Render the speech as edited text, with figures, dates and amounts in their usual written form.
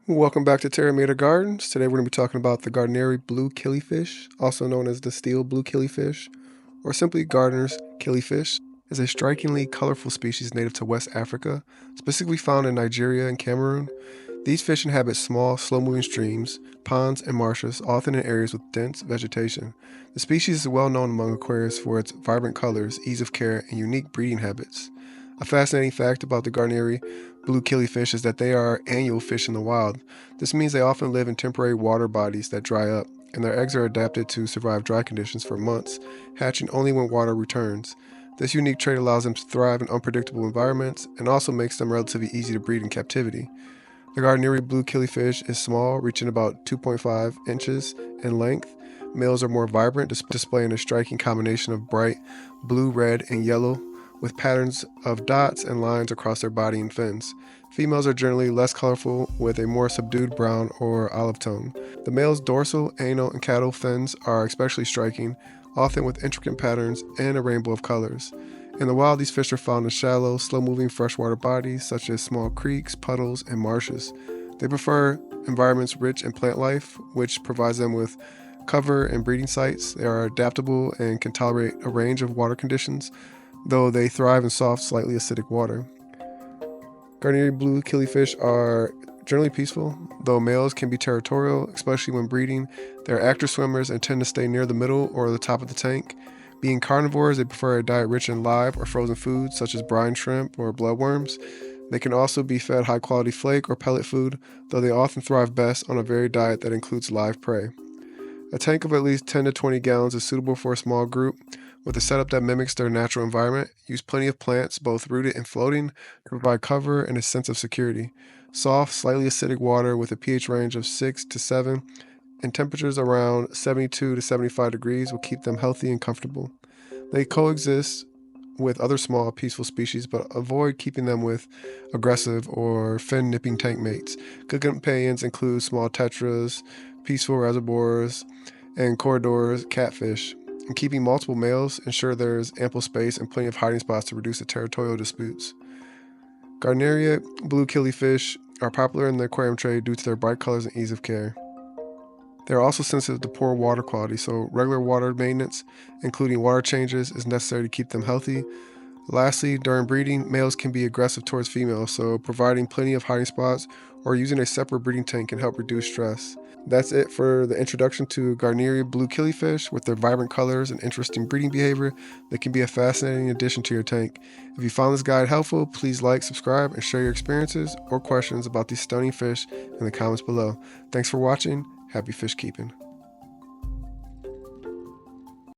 Welcome back to Terra Mater Gardens. Today we're going to be talking about the Gardneri blue killifish, also known as the steel blue killifish, or simply Gardner's killifish, is a strikingly colorful species native to West Africa, specifically found in Nigeria and Cameroon. These fish inhabit small, slow-moving streams, ponds, and marshes, often in areas with dense vegetation. The species is well known among aquarists for its vibrant colors, ease of care, and unique breeding habits. A fascinating fact about the Gardneri blue killifish is that they are annual fish in the wild. This means they often live in temporary water bodies that dry up, and their eggs are adapted to survive dry conditions for months, hatching only when water returns. This unique trait allows them to thrive in unpredictable environments and also makes them relatively easy to breed in captivity. The Gardneri blue killifish is small, reaching about 2.5 inches in length. Males are more vibrant, displaying a striking combination of bright blue, red, and yellow, with patterns of dots and lines across their body and fins. Females are generally less colorful, with a more subdued brown or olive tone. The male's dorsal, anal, and caudal fins are especially striking, often with intricate patterns and a rainbow of colors. In the wild, these fish are found in shallow, slow-moving freshwater bodies such as small creeks, puddles, and marshes. They prefer environments rich in plant life, which provides them with cover and breeding sites. They are adaptable and can tolerate a range of water conditions, though they thrive in soft, slightly acidic water. Gardneri blue killifish are generally peaceful, though males can be territorial, especially when breeding. They are active swimmers and tend to stay near the middle or the top of the tank. Being carnivores, they prefer a diet rich in live or frozen foods such as brine shrimp or bloodworms. They can also be fed high-quality flake or pellet food, though they often thrive best on a varied diet that includes live prey. A tank of at least 10 to 20 gallons is suitable for a small group, with a setup that mimics their natural environment. Use plenty of plants, both rooted and floating, to provide cover and a sense of security. Soft, slightly acidic water with a pH range of 6 to 7 and temperatures around 72 to 75 degrees will keep them healthy and comfortable. They coexist with other small, peaceful species, but avoid keeping them with aggressive or fin-nipping tank mates. Good companions include small tetras, peaceful reservoirs, and corridors, catfish. And keeping multiple males ensure there's ample space and plenty of hiding spots to reduce the territorial disputes. Gardneri blue killifish are popular in the aquarium trade due to their bright colors and ease of care. They are also sensitive to poor water quality, so regular water maintenance, including water changes, is necessary to keep them healthy. Lastly, during breeding, males can be aggressive towards females, so providing plenty of hiding spots or using a separate breeding tank can help reduce stress. That's it for the introduction to Gardneri blue killifish. With their vibrant colors and interesting breeding behavior, they can be a fascinating addition to your tank. If you found this guide helpful, please like, subscribe, and share your experiences or questions about these stunning fish in the comments below. Thanks for watching. Happy fish keeping.